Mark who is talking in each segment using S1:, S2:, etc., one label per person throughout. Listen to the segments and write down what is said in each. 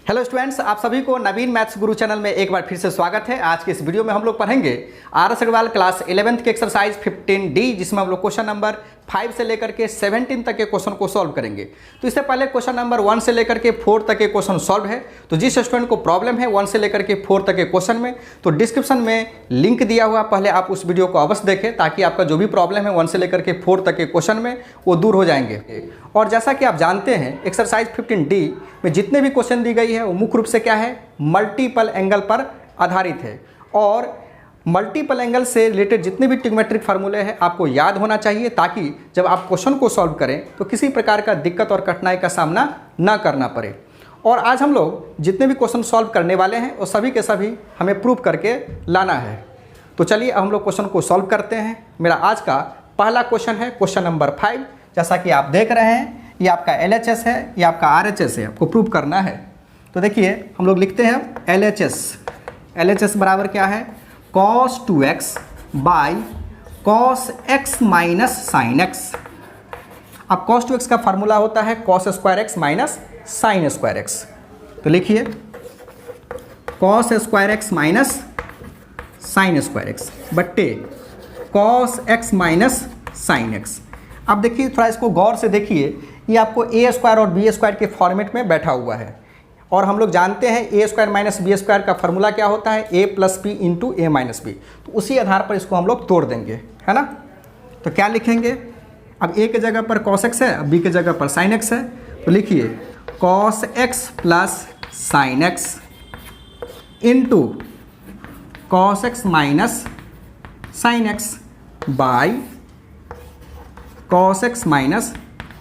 S1: Hello students, आप सभी को नवीन मैथ्स गुरु चैनल में एक बार फिर से स्वागत है। आज के इस वीडियो में हम लोग पढ़ेंगे आर.एस. अग्रवाल क्लास 11th के एक्सरसाइज 15D, जिसमें हम लोग क्वेश्चन नंबर 5 से लेकर के 17 तक के क्वेश्चन को सॉल्व करेंगे। तो इससे पहले क्वेश्चन नंबर 1 से लेकर के 4 तक के क्वेश्चन सॉल्व है। तो जिस स्टूडेंट को प्रॉब्लम है 1 से लेकर के 4 तक के क्वेश्चन में, तो डिस्क्रिप्शन में लिंक दिया हुआ, पहले आप उस वीडियो को अवश्य देखें ताकि आपका जो भी प्रॉब्लम है 1 से लेकर के 4 तक के क्वेश्चन में वो दूर हो जाएंगे। और जैसा कि आप जानते हैं, एक्सरसाइज 15D में जितने भी क्वेश्चन दी गई है वो मुख्य रूप से क्या है, मल्टीपल एंगल पर आधारित है। और मल्टीपल एंगल से रिलेटेड जितने भी ट्रिग्नोमेट्रिक फार्मूले हैं आपको याद होना चाहिए, ताकि जब आप क्वेश्चन को सॉल्व करें तो किसी प्रकार का दिक्कत और कठिनाई का सामना ना करना पड़े। और आज हम लोग जितने भी क्वेश्चन सॉल्व करने वाले हैं वो सभी के सभी हमें प्रूव करके लाना है। तो चलिए अब हम लोग क्वेश्चन को सॉल्व करते हैं। मेरा आज का पहला क्वेश्चन है क्वेश्चन नंबर 5। जैसा कि आप देख रहे हैं, ये आपका LHS है, ये आपका RHS है, आपको प्रूव करना है। तो देखिए हम लोग लिखते हैं LHS बराबर क्या है, cos 2x by cos x minus sine x। अब cos 2x का फार्मूला होता है cos square x minus sine square x। तो लिखिए cos square x minus sine square x बट्टे cos x minus sine x। अब देखिए थोड़ा इसको गौर से देखिए, ये आपको ए स्क्वायर और बी स्क्वायर के फॉर्मेट में बैठा हुआ है। और हम लोग जानते हैं ए स्क्वायर माइनस बी स्क्वायर का फार्मूला क्या होता है, ए plus B into A minus B. तो उसी आधार पर इसको हम लोग तोड़ देंगे, है ना। तो क्या लिखेंगे, अब ए के जगह पर cos x है, अब बी के जगह पर साइन x है। तो लिखिए cos x plus sine x into cos x minus sine x by cos x minus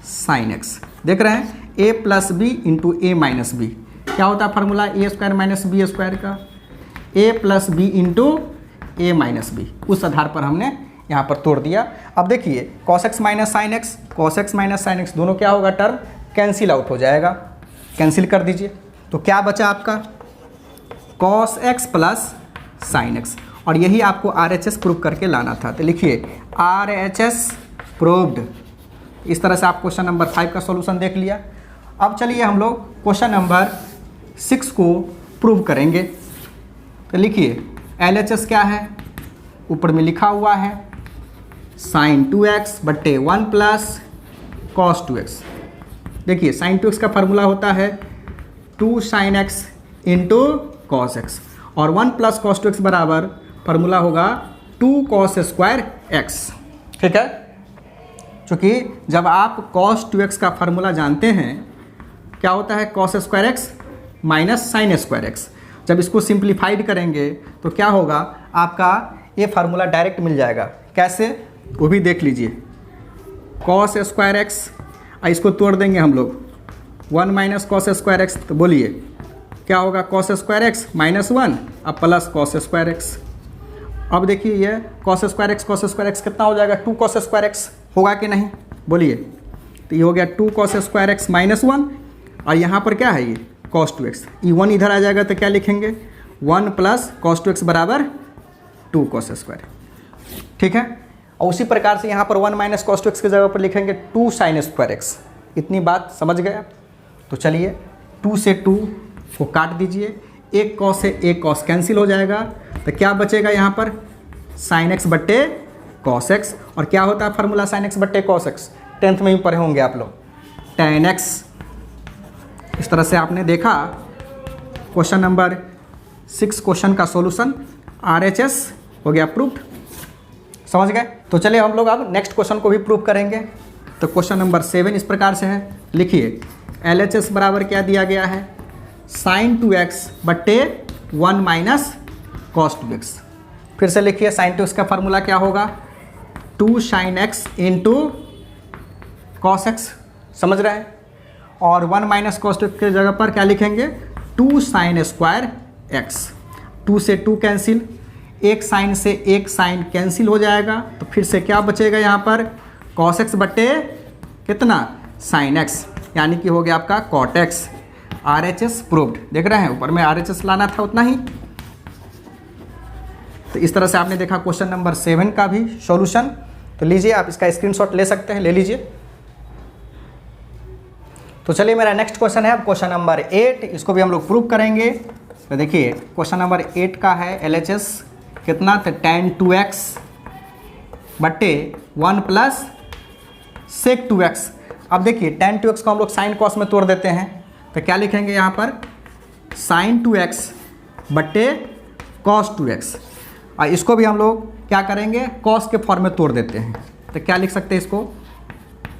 S1: sine x। देख रहे हैं a plus B into A minus B. क्या होता है formula A square minus B square का, a plus B into A minus B. उस आधार पर हमने यहाँ पर तोड़ दिया। अब देखिए cos x minus sine x, cos x minus sine x दोनों क्या होगा, टर्म कैंसिल आउट हो जाएगा। कैंसिल कर दीजिए। तो क्या बचा आपका cos x plus sine x, और यही आपको RHS प्रूव करके लाना था। तो लिखिए RHS प्रूव्ड। इस तरह से आप क्वेश्चन नंबर 5 का सॉल्यूशन देख लिया। अब चलिए हम लोग क्वेश्चन नंबर 6 को प्रूव करेंगे। तो लिखिए LHS क्या है, ऊपर में लिखा हुआ है साइन 2x बट्टे 1 प्लस cos 2x। देखिए साइन 2x का फार्मूला होता है 2 sine x into cos x, और 1 प्लस cos 2x बराबर फार्मूला होगा 2 cos स्क्वायर x। ठीक है, क्योंकि जब आप cos 2x का फार्मूला जानते हैं, क्या होता है cos square x minus sine square x। जब इसको सिंप्लीफाइड करेंगे तो क्या होगा, आपका ये फार्मूला डायरेक्ट मिल जाएगा। कैसे, वो भी देख लीजिए। cos स्क्वायर x, इसको तोड़ देंगे हम लोग 1 माइनस cos स्क्वायर x। तो बोलिए क्या होगा, cos स्क्वायर x माइनस 1 अब प्लस cos स्क्वायर x। अब देखिए ये cos स्क्वायर x कितना हो जाएगा, 2 cos स्क्वायर x होगा कि नहीं, बोलिए। तो ये हो गया 2 cos स्क्वायर x माइनस 1, और यहाँ पर क्या है ये cos 2x। ये 1 इधर आ जाएगा तो क्या लिखेंगे, 1 प्लस cos 2x बराबर 2 cos स्क्वायर। ठीक है, और उसी प्रकार से यहाँ पर 1 माइनस cos 2x की जगह पर लिखेंगे 2 साइन स्क्वायर x। इतनी बात समझ गया। तो चलिए 2 से 2 को काट दीजिए, एक cos से एक cos कैंसिल हो जाएगा। तो क्या बचेगा यहाँ पर, साइन x बट्टे cos x। और क्या होता है फार्मूला साइन x बट्टे cos x, 10th में भी पढ़े होंगे आप लोग, tan x। इस तरह से आपने देखा क्वेश्चन नंबर 6 क्वेश्चन का सॉल्यूशन RHS हो गया प्रूव्ड। समझ गए। तो चलिए हम लोग अब नेक्स्ट क्वेश्चन को भी प्रूव करेंगे। तो क्वेश्चन नंबर 7 इस प्रकार से है। लिखिए LHS बराबर क्या दिया गया है, साइन 2x बट्टे 1 माइनस cos 2x। फिर से लिखिए साइन 2x का फार्मूला क्या होगा, 2 sine x into cos x। समझ रहे हैं। और 1 माइनस cos 2x के जगह पर क्या लिखेंगे, 2 साइन स्क्वायर x। 2 से 2 कैंसिल, एक साइन से एक साइन कैंसिल हो जाएगा। तो फिर से क्या बचेगा यहाँ पर, cos x बट्टे कितना, साइन x, यानी कि हो गया आपका cot x। RHS proved. देख रहे हैं, ऊपर में RHS लाना था उतना ही। तो इस तरह से आपने देखा क्वेश्चन नंबर 7 का भी सॉल्यूशन। तो लीजिए आप इसका स्क्रीनशॉट ले सकते हैं, ले लीजिए। तो चलिए मेरा नेक्स्ट क्वेश्चन है अब क्वेश्चन नंबर 8, इसको भी हम लोग प्रूव करेंगे। तो देखिए क्वेश्चन नंबर 8 का है LHS कितना, तो tan 2x बट्टे 1 प्लस sec 2x। अब देखिए tan 2x को हम लोग साइन कॉस में तोड़ देते हैं, तो क्या लिखेंगे यहाँ पर, sin 2x बट्टे cos 2x। और इसको भी हम लोग क्या करेंगे, cos के फॉर्म में तोड़ देते हैं, तो क्या लिख सकते हैं इसको,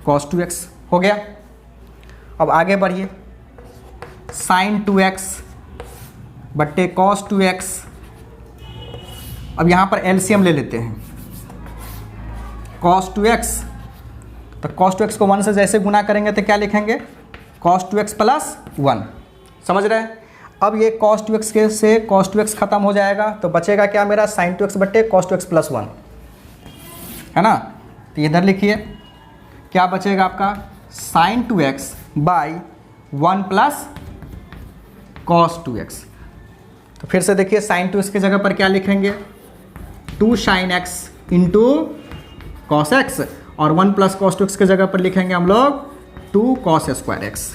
S1: cos 2x हो गया। अब आगे बढ़िए, sin 2x बट्टे cos 2x। अब यहाँ पर एलसीएम ले लेते हैं, cos 2x, तो cos 2x को 1 से जैसे गुना करेंगे तो क्या लिखेंगे, cos 2x प्लस 1। समझ रहे हैं। अब ये cos 2x के से cos 2x खत्म हो जाएगा, तो बचेगा क्या मेरा, sin 2x बट्टे cos 2x प्लस 1, है ना। तो इधर लिखिए क्या बचेगा आपका, sin 2x by 1 plus cos 2x। तो फिर से देखिए sin 2x की जगह पर क्या लिखेंगे, 2 sin x into cos x, और 1 प्लस cos 2x की जगह पर लिखेंगे हम लोग 2 cos स्क्वायर x।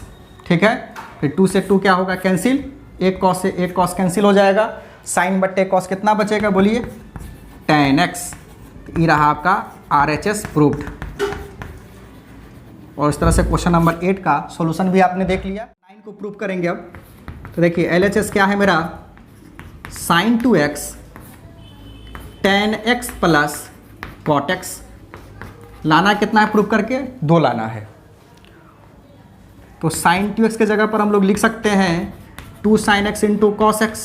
S1: ठीक है, फिर 2 से 2 क्या होगा, कैंसिल, एक cos से एक cos कैंसिल हो जाएगा, sin बट्टे cos कितना बचेगा बोलिए, tan x। ये रहा आपका RHS प्रूव्ड। और इस तरह से क्वेश्चन नंबर 8 का सॉल्यूशन भी आपने देख लिया। 9 को प्रूव करेंगे अब। तो देखिए LHS क्या है मेरा, sin 2x tan x plus cot x। लाना कितना है प्रूव करके, 2 लाना है। तो sin 2x के जगह पर हम लोग लिख सकते हैं 2 sin x into cos x,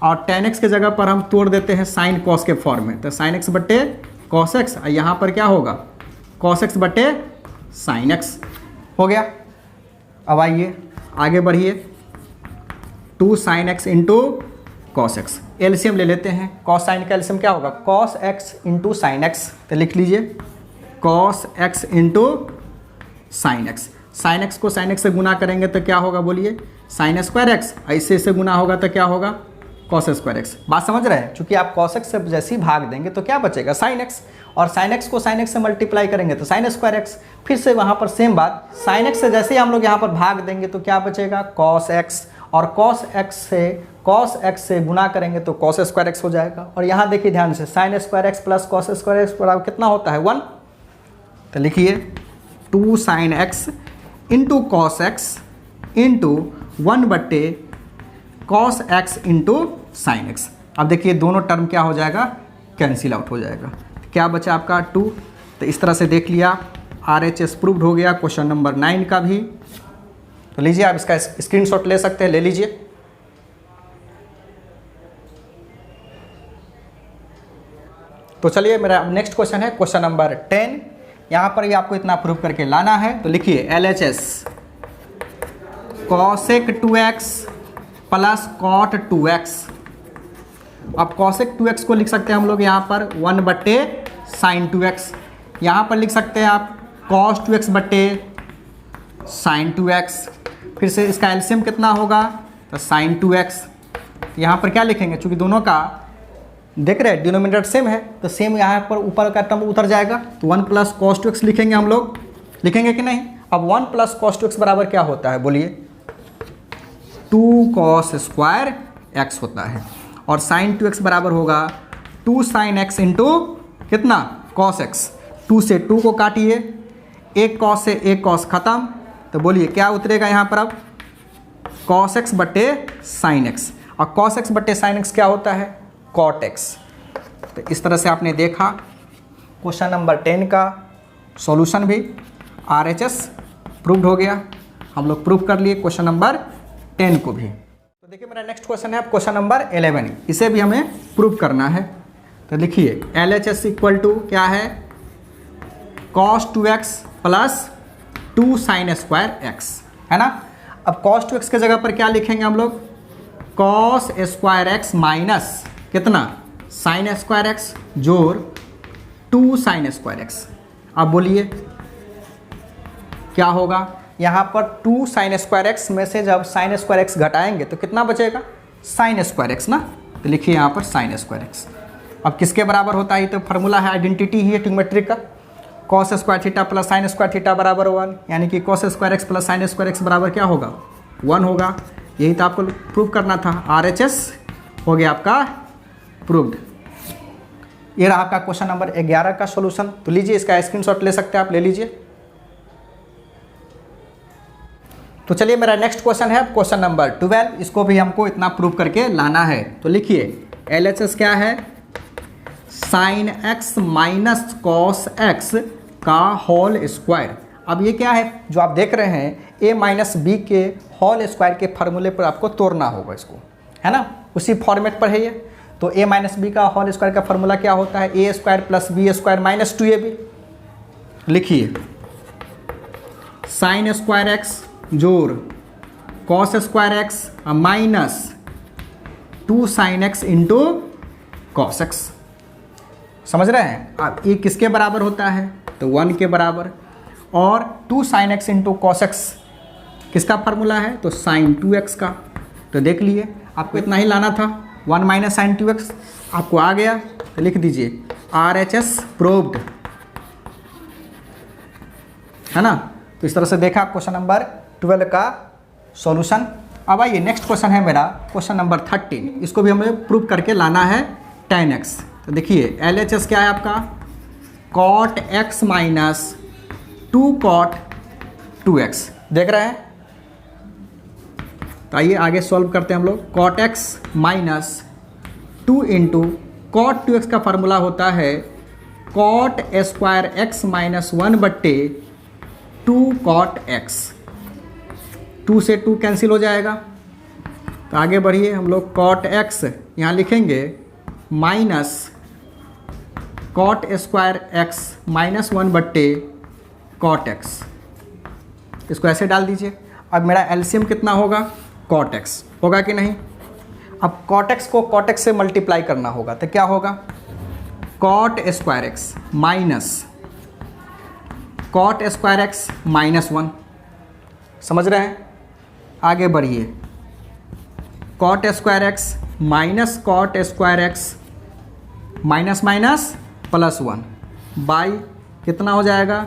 S1: और tan x के जगह पर हम तोड़ देते हैं sin cos के फॉर्म में, तो sin x बट्टे cos x, और यहाँ पर क्या होगा, cos x बट्टे sin x हो गया। अब आइए आगे बढ़िए, 2 sin x into cos x, LCM ले लेते हैं, cos sin का एलसीएम क्या होगा, cos x into sin x। तो लिख लीजिए cos x into sin x। sin x को sin x से गुना करेंगे तो क्या होगा बोलिए, sin स्क्वायर x, ऐसे से गुना होगा तो क्या होगा, cos स्क्वायर x। बात समझ रहे हैं, चूंकि आप cos x से जैसे ही भाग देंगे तो क्या बचेगा, sin x, और sin x को sin x से मल्टीप्लाई करेंगे तो sin स्क्वायर x। फिर से वहाँ पर सेम बात, sin x से जैसे ही हम लोग यहाँ पर भाग देंगे तो क्या बचेगा, cos x, और cos x से गुना करेंगे तो cos स्क्वायर x हो जाएगा। और यहाँ देखिए ध्यान से, sin square x plus cos square x बराबर कितना होता है, 1। तो लिखिए 2 sin x into cos x into 1 बट्टे cos x into sin x। अब देखिए दोनों टर्म क्या हो जाएगा, कैंसिल आउट हो जाएगा। क्या बचा आपका 2। तो इस तरह से देख लिया, RHS प्रूव्ड हो गया क्वेश्चन नंबर 9 का भी। तो लीजिए आप इसका स्क्रीनशॉट ले सकते हैं, ले लीजिए। तो चलिए मेरा नेक्स्ट क्वेश्चन है क्वेश्चन नंबर 10। यहाँ पर भी आपको इतना प्रूव करके लाना है। तो लिखिए LHS cosec 2x plus cot 2x। अब cosec 2x को लिख सकते हैं हम लोग यहाँ पर 1 बट्टे sin 2x। यहाँ पर लिख सकते हैं आप cos 2x बट्टे sin 2x। फिर से इसका एलसीएम कितना होगा, तो sin 2x। यहाँ पर क्या लिखेंगे, चूँकि दोनों का देख रहे हैं डिनोमिनेटर सेम है, तो सेम यहाँ पर ऊपर का टर्म उतर जाएगा, तो 1 प्लस cos 2x लिखेंगे हम लोग, लिखेंगे कि नहीं। अब 1 प्लस cos 2x बराबर क्या होता है बोलिए, 2 cos स्क्वायर x होता है। और sin 2x बराबर होगा 2 sin x इंटू कितना, cos x। 2 से 2 को काटिए, एक cos से एक cos खत्म, तो बोलिए क्या उतरेगा यहाँ पर अब, cos x बट्टे sin x। और cos x बट्टे sin x क्या होता है, cot x। तो इस तरह से आपने देखा क्वेश्चन नंबर 10 का सॉल्यूशन भी RHS प्रूव्ड हो गया। हम लोग प्रूव कर लिए क्वेश्चन नंबर 10 को भी। तो देखिए मेरा नेक्स्ट क्वेश्चन है क्वेश्चन नंबर 11, इसे भी हमें प्रूव करना है। तो लिखिए LHS इक्वल टू क्या है, cos 2x plus 2 sin square x, है ना। अब cos 2x के जगह पर क्या लिखेंगे हम लोग, cos स्क्वायर x माइनस कितना, sin स्क्वायर x जोड़ 2 sin स्क्वायर x। अब बोलिए क्या होगा, यहाँ पर 2 sin स्क्वायर x में से जब sin स्क्वायर x घटाएंगे तो कितना बचेगा, sin स्क्वायर x ना। तो लिखिए यहाँ पर sin स्क्वायर x। अब किसके बराबर होता है, तो फार्मूला है, आइडेंटिटी ही है ट्रिग्नोमेट्रिक का, cos square theta plus sine square theta बराबर 1, यानी कि cos square x plus sign square x बराबर क्या होगा 1 होगा। यही तो आपको प्रूव करना था। RHS हो गया आपका प्रूव्ड। ये रहा आपका क्वेश्चन नंबर 11 का सॉल्यूशन। तो लीजिए इसका स्क्रीनशॉट ले सकते हैं आप, ले लीजिए। तो चलिए मेरा नेक्स्ट क्वेश्चन है क्वेश्चन नंबर 12। इसको भी हमको इतना प्रूव करके लाना है। तो लिखिए LHS क्या है, sine x minus cos x का होल स्क्वायर। अब ये क्या है जो आप देख रहे हैं, a माइनस बी के होल स्क्वायर के फार्मूले पर आपको तोड़ना होगा इसको, है ना, उसी फॉर्मेट पर है ये। तो a माइनस बी का होल स्क्वायर का फार्मूला क्या होता है, A square plus B square minus 2ab। लिखिए साइन स्क्वायर एक्स जोड़ cos square x minus 2 sine X into cos X. समझ रहे हैं आप, ये किसके बराबर होता है, तो 1 के बराबर। और 2 sine X into cos x किसका फार्मूला है, तो साइन 2x का। तो देख लिए आपको इतना ही लाना था, 1 माइनस साइन 2x आपको आ गया। तो लिख दीजिए RHS प्रूव्ड, है ना। तो इस तरह से देखा क्वेश्चन नंबर 12 का सॉल्यूशन। अब आइए नेक्स्ट क्वेश्चन है मेरा क्वेश्चन नंबर 13। इसको भी हमें प्रूव करके लाना है tan x। तो देखिए LHS क्या है आपका, cot x minus 2 cot 2x। देख रहे हैं, तो आइए आगे सॉल्व करते हैं हम लोग। cot x minus 2 into cot 2x का फार्मूला होता है cot स्क्वायर x माइनस 1 बट्टे 2 cot x। 2 से 2 कैंसिल हो जाएगा। तो आगे बढ़िए, हम लोग cot x यहाँ लिखेंगे minus cot square x minus 1 बट्टे कॉट एक्स। इसको ऐसे डाल दीजिए। अब मेरा एलसीएम कितना होगा, कॉट एक्स होगा कि नहीं। अब कॉट एक्स को कॉट एक्स से मल्टीप्लाई करना होगा, तो क्या होगा, cot square x minus cot square x minus 1। समझ रहे हैं, आगे बढ़िए। Cot square x minus cot square x minus minus plus 1 by कितना हो जाएगा,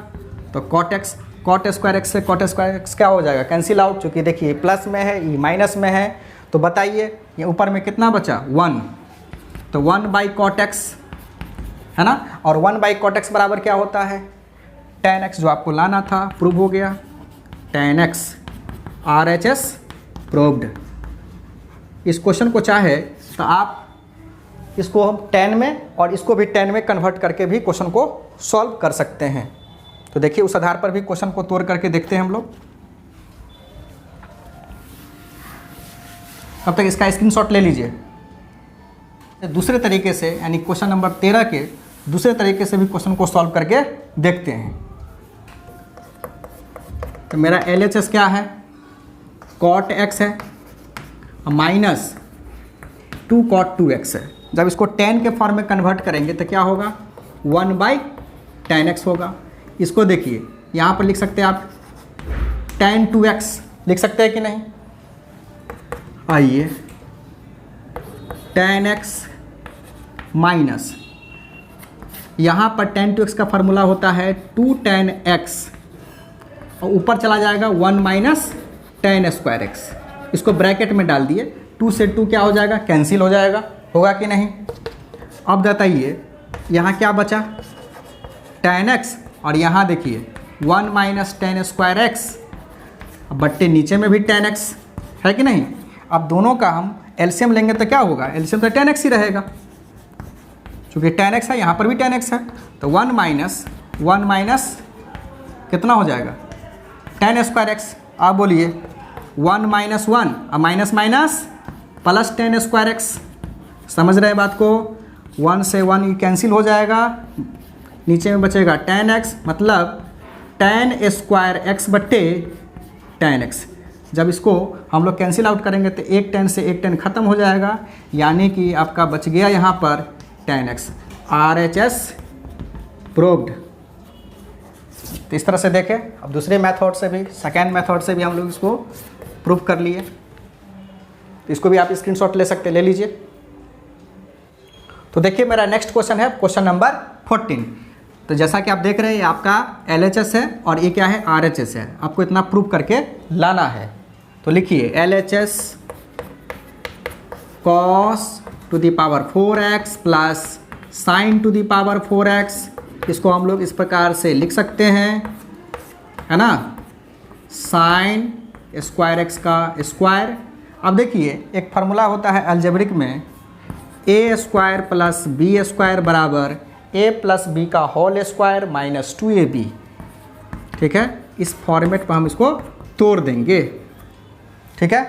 S1: तो cot x, cot square x से कॉट स्क्वायर एक्स क्या हो जाएगा, कैंसिल आउट। चूँकि देखिए प्लस में है, ये माइनस में है, तो बताइए ये ऊपर में कितना बचा 1। तो 1 बाई कॉट एक्स, है ना। और 1 बाई कॉट एक्स बराबर क्या होता है, tan x, जो आपको लाना था प्रूव हो गया। tan x RHS proved. इस क्वेश्चन को चाहे तो आप इसको हम 10 में और इसको भी 10 में कन्वर्ट करके भी क्वेश्चन को सॉल्व कर सकते हैं। तो देखिए उस आधार पर भी क्वेश्चन को तोड़ करके देखते हैं हम लोग। अब तक इसका स्क्रीनशॉट ले लीजिए। दूसरे तरीके से, यानी क्वेश्चन नंबर 13 के दूसरे तरीके से भी क्वेश्चन को सॉल्व करके देखते हैं। तो मेरा LHS क्या है, cot x है माइनस 2 cot 2x है। जब इसको tan के फॉर्म में कन्वर्ट करेंगे तो क्या होगा, 1 बाई tan x होगा। इसको देखिए यहाँ पर लिख सकते हैं आप tan 2x लिख सकते हैं कि नहीं। आइए tan x माइनस, यहाँ पर tan 2x का फार्मूला होता है 2 tan x और ऊपर चला जाएगा 1 माइनस tan स्क्वायर x। इसको ब्रैकेट में डाल दिए, 2 से 2 क्या हो जाएगा, कैंसिल हो जाएगा, होगा कि नहीं। अब बताइए यहाँ क्या बचा, tan x, और यहाँ देखिए 1 माइनस tan स्क्वायर x, बट्टे नीचे में भी tan x है कि नहीं। अब दोनों का हम एलसीएम लेंगे तो क्या होगा, एलसीएम तो tan x ही रहेगा, क्योंकि tan x है, यहाँ पर भी tan x है। तो 1 माइनस कितना हो जाएगा, tan स्क्वायर x। आप बोलिए 1 माइनस 1 और minus minus plus tan square x। समझ रहे हैं बात को, 1 से 1 ये कैंसिल हो जाएगा, नीचे में बचेगा tan x, मतलब tan स्क्वायर x बट्टे tan x। जब इसको हम लोग कैंसिल आउट करेंगे तो एक tan से एक tan खत्म हो जाएगा, यानी कि आपका बच गया यहाँ पर tan x। RHS proved. तो इस तरह से देखें। अब दूसरे मेथड से भी, सेकेंड मेथड से भी हम लोग इसको प्रूव कर लिए। तो इसको भी आप स्क्रीनशॉट ले सकते, ले लीजिए। तो देखिए मेरा नेक्स्ट क्वेश्चन है क्वेश्चन नंबर 14। तो जैसा कि आप देख रहे हैं ये आपका LHS है और ये क्या है RHS है। आपको इतना प्रूव करके लाना है। तो लिखिए LHS cos to the power 4x plus sine to the power 4x, इसको हम लोग इस प्रकार से लिख सकते हैं, है ना, साइन स्क्वायर एक्स का स्क्वायर। अब देखिए एक फार्मूला होता है अलजेब्रिक में, ए स्क्वायर प्लस बी स्क्वायर बराबर ए प्लस बी का होल स्क्वायर माइनस 2ab। ठीक है, इस फॉर्मेट पर हम इसको तोड़ देंगे। ठीक है,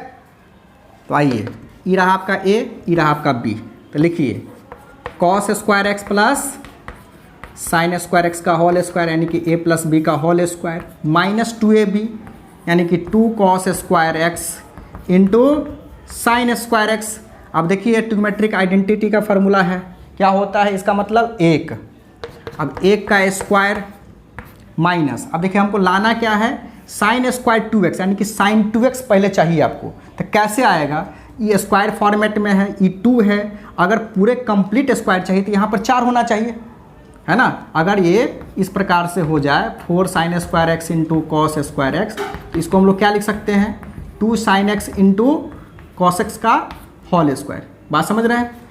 S1: तो आइए, ई रहा आपका ए, ई रहा आपका बी, तो लिखिए cos square x plus sign square x का होल स्क्वायर यानी कि ए प्लस बी का होल स्क्वायर माइनस 2ab यानी कि 2 cos square x into sine square x. अब देखिए ट्रिग्नोमेट्रिक आइडेंटिटी का फार्मूला है, क्या होता है इसका मतलब 1। अब 1 का स्क्वायर माइनस, अब देखिए हमको लाना क्या है, साइन स्क्वायर 2x यानी कि साइन 2x पहले चाहिए आपको। तो कैसे आएगा, ये स्क्वायर फॉर्मेट में है, ये 2 है, अगर पूरे कंप्लीट स्क्वायर चाहिए तो यहाँ पर 4 होना चाहिए, है ना। अगर ये इस प्रकार से हो जाए 4 sign square x into cos square x, तो इसको हम लोग क्या लिख सकते हैं, 2 sine X into cos x का होल स्क्वायर। बात समझ रहे हैं।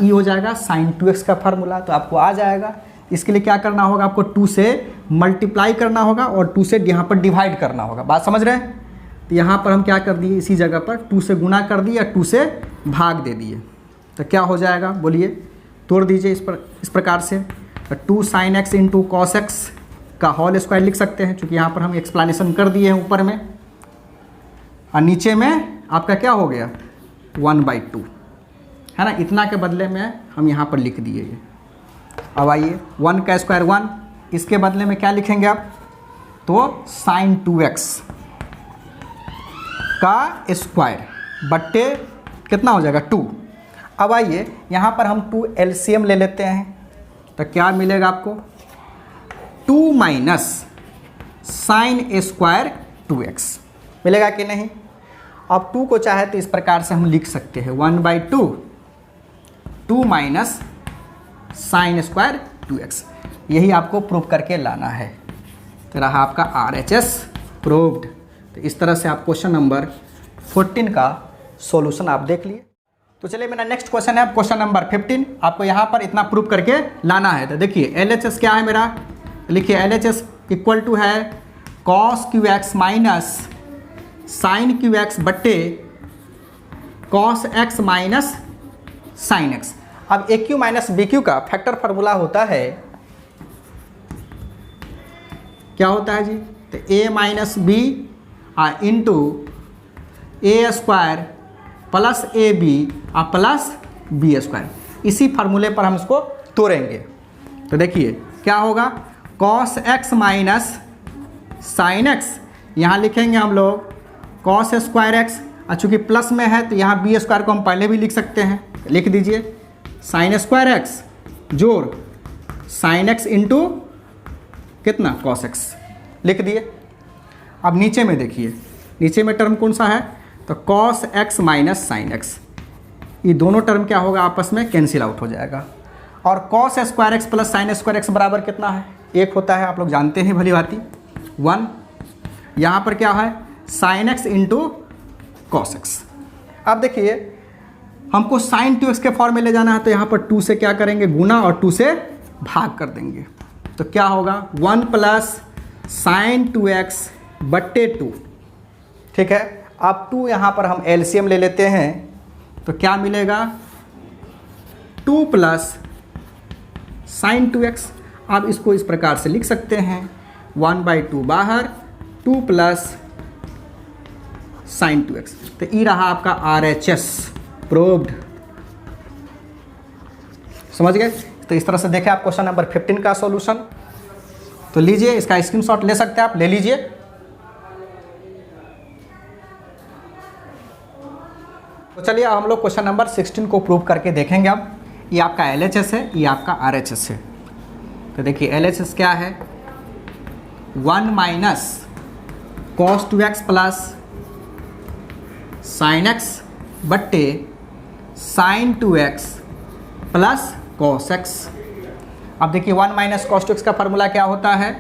S1: ई हो जाएगा साइन 2x का फार्मूला, तो आपको आ जाएगा। इसके लिए क्या करना होगा, आपको 2 से मल्टीप्लाई करना होगा और 2 से यहाँ पर डिवाइड करना होगा। बात समझ रहे हैं। तो यहाँ पर हम क्या कर दिए, इसी जगह पर 2 से गुना कर दिए या 2 से भाग दे दिए, तो क्या हो जाएगा बोलिए, तोड़ दीजिए इस प्रकार से। तो 2 sine X into cos x का होल स्क्वायर लिख सकते हैं, चूँकि यहाँ पर हम एक्सप्लेनेशन कर दिए हैं ऊपर में, और नीचे में आपका क्या हो गया 1/2, है ना। इतना के बदले में हम यहाँ पर लिख दिए ये। अब आइए 1 का स्क्वायर 1, इसके बदले में क्या लिखेंगे आप, तो साइन 2x का स्क्वायर बट्टे कितना हो जाएगा 2। अब आइए यहाँ पर हम 2 LCM ले लेते हैं, तो क्या मिलेगा आपको 2 माइनस साइन स्क्वायर 2x मिलेगा कि नहीं। अब 2 को चाहे तो इस प्रकार से हम लिख सकते हैं 1/2 2 माइनस साइन स्क्वायर 2x। यही आपको प्रूव करके लाना है। तो रहा आपका RHS प्रूव्ड। तो इस तरह से आप क्वेश्चन नंबर 14 का सॉल्यूशन आप देख लिए। तो चलिए मेरा नेक्स्ट क्वेश्चन है क्वेश्चन नंबर 15। आपको यहाँ पर इतना प्रूव करके लाना है। तो देखिए LHS क्या है मेरा, लिखिए LHS इक्वल टू है cos QX minus sine QX बट्टे cos x minus sine x। अब AQ माइनस BQ का फैक्टर फार्मूला होता है, क्या होता है जी, तो A minus B into A square plus AB plus B square. इसी फार्मूले पर हम इसको तोड़ेंगे। तो देखिए क्या होगा, cos x minus sine x, यहाँ लिखेंगे हम लोग कॉस स्क्वायर एक्स, और चूँकि प्लस में है तो यहाँ बी स्क्वायर को हम पहले भी लिख सकते हैं, लिख दीजिए साइन स्क्वायर एक्स जोड़ साइन एक्स इंटू कितना कॉस एक्स, लिख दिए। अब नीचे में देखिए, नीचे में टर्म कौन सा है, तो cos x minus sine x, ये दोनों टर्म क्या होगा आपस में कैंसिल आउट हो जाएगा। और cos square x plus sign square x बराबर कितना है, 1 होता है, आप लोग जानते हैं भली भांति 1। यहाँ पर क्या है sign X into cos x. अब देखिए हमको साइन 2x के फॉर्म में ले जाना है, तो यहाँ पर 2 से क्या करेंगे गुना और 2 से भाग कर देंगे, तो क्या होगा 1 प्लस साइन 2x बट्टे 2। ठीक है, अब 2 यहाँ पर हम LCM ले लेते हैं, तो क्या मिलेगा 2 प्लस साइन 2x। अब इसको इस प्रकार से लिख सकते हैं 1/2 बाहर 2 प्लस साइन 2x। तो ये रहा आपका RHS प्रूव्ड। समझ गए। तो इस तरह से देखें आप क्वेश्चन नंबर 15 का सॉल्यूशन। तो लीजिए, इसका स्क्रीनशॉट ले सकते हैं आप, ले लीजिए। तो चलिए अब हम लोग क्वेश्चन नंबर 16 को प्रूव करके देखेंगे। अब ये आपका LHS है, ये आपका RHS है। तो देखिए LHS क्या है, 1 minus cos 2x plus sine x बट्टे sine 2x plus cos x। अब देखिए 1 माइनस कॉस टू एक्स का फार्मूला क्या होता है,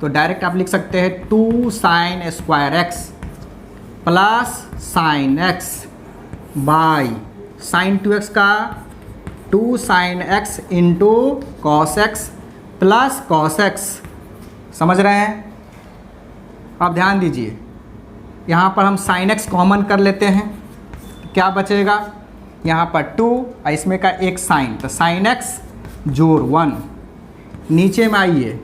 S1: तो डायरेक्ट आप लिख सकते हैं 2 sign square x plus sine x by sine 2x का 2 sine X into cos x plus cos X. समझ रहे हैं? अब ध्यान दीजिए, यहाँ पर हम साइन एक्स कॉमन कर लेते हैं, क्या बचेगा, यहाँ पर 2 और इसमें का एक साइन, तो साइन एक्स जोड़ 1। नीचे में आइए,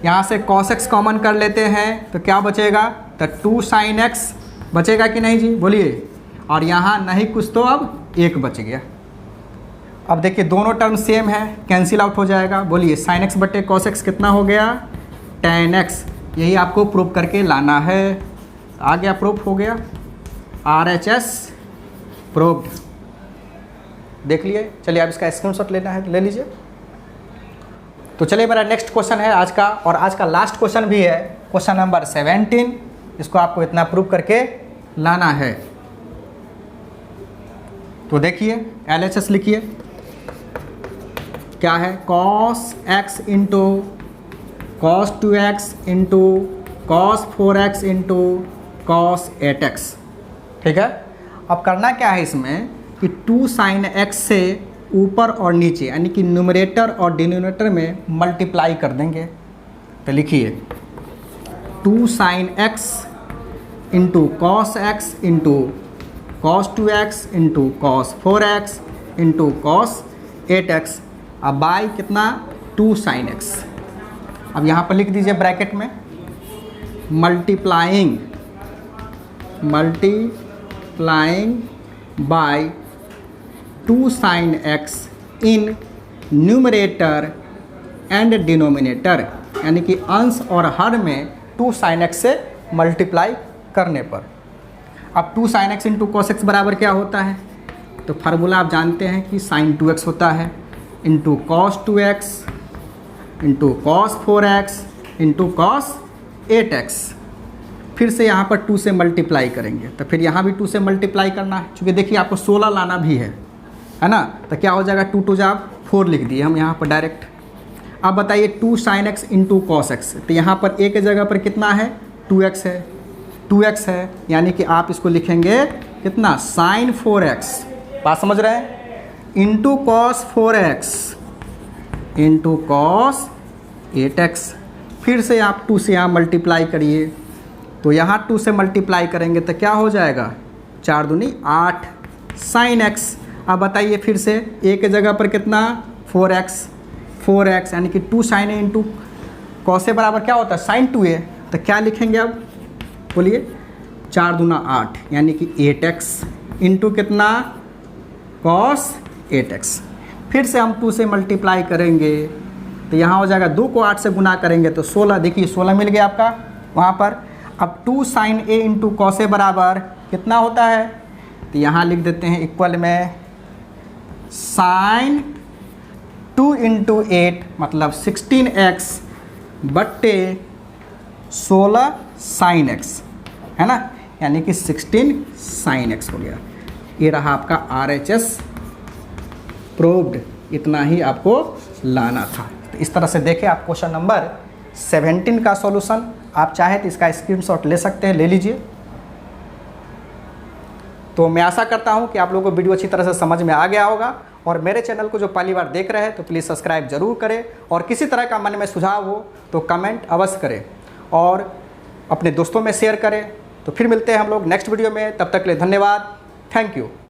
S1: यहाँ से कॉस एक्स कॉमन कर लेते हैं तो क्या बचेगा, तो 2 साइन एक्स बचेगा कि नहीं जी, बोलिए। और यहाँ नहीं कुछ तो अब 1 बच गया। अब देखिए दोनों टर्म सेम है, कैंसिल आउट हो जाएगा। बोलिए साइन एक्स बटे कॉस एक्स कितना हो गया, tan x। यही आपको प्रूफ करके लाना है। आ गया, प्रूफ हो गया, RHS प्रूफ्ड। देख लिए। चलिए आप इसका स्क्रीनशॉट लेना है, ले लीजिए। तो चलिए मेरा नेक्स्ट क्वेश्चन है आज का, और आज का लास्ट क्वेश्चन भी है, क्वेश्चन नंबर 17। इसको आपको इतना प्रूफ करके लाना है। तो देखिए LHS लिखिए, क्या है, cos x into cos 2x into cos 4x into cos 8x। ठीक है। अब करना क्या है इसमें कि 2 साइन x से ऊपर और नीचे यानी कि न्यूमरेटर और डिनोमिनेटर में मल्टीप्लाई कर देंगे। तो लिखिए 2 sine x into cos x into cos 2x into cos 4x into cos 8x। अब बाई कितना, 2 साइन x। अब यहाँ पर लिख दीजिए ब्रैकेट में multiplying by 2 sine x in numerator and denominator, यानी कि अंश और हर में 2 साइन x से मल्टीप्लाई करने पर। अब 2 sine x into cos x बराबर क्या होता है, तो फार्मूला आप जानते हैं कि साइन 2x होता है into cos 2x into cos 4x into cos 8x। फिर से यहाँ पर 2 से मल्टीप्लाई करेंगे, तो फिर यहाँ भी 2 से मल्टीप्लाई करना है, क्योंकि देखिए आपको 16 लाना भी है ना। तो क्या हो जाएगा, 2 2 आप 4 लिख दिए हम यहाँ पर डायरेक्ट। अब बताइए 2 sine x into cos x, तो यहाँ पर a के जगह पर कितना है, 2x है, 2x है, यानी कि आप इसको लिखेंगे कितना, साइन 4x। बात समझ रहे हैं, into cos 4x into cos 8x। फिर से आप 2 से यहाँ मल्टीप्लाई करिए, तो यहाँ 2 से मल्टीप्लाई करेंगे तो क्या हो जाएगा, 4 दूनी 8 साइन x। अब बताइए फिर से a के जगह पर कितना, 4x, यानी कि 2 sign a into cos A बराबर क्या होता है, साइन 2a। तो क्या लिखेंगे अब, बोलिए, 4 दूना 8, यानी कि 8x इंटू कितना, कॉस 8x। फिर से हम 2 से मल्टीप्लाई करेंगे तो यहाँ हो जाएगा, 2 को 8 से गुना करेंगे तो 16। देखिए 16 मिल गया आपका वहाँ पर। अब 2 sign a into cos A बराबर कितना होता है, तो यहाँ लिख देते हैं इक्वल में साइन 2 इंटू 8 मतलब 16x बट्टे 16 साइन x, है ना, यानी कि 16 साइन x हो गया। ये रहा आपका RHS प्रूव्ड। इतना ही आपको लाना था। तो इस तरह से देखें आप क्वेश्चन नंबर 17 का सॉल्यूशन। आप चाहे तो इसका स्क्रीनशॉट ले सकते हैं, ले लीजिए। तो मैं आशा करता हूं कि आप लोगों को वीडियो अच्छी तरह से समझ में आ गया होगा, और मेरे चैनल को जो पहली बार देख रहे हैं तो प्लीज़ सब्सक्राइब जरूर करें, और किसी तरह का मन में सुझाव हो तो कमेंट अवश्य करें और अपने दोस्तों में शेयर करें। तो फिर मिलते हैं हम लोग नेक्स्ट वीडियो में, तब तक के लिए धन्यवाद, थैंक यू।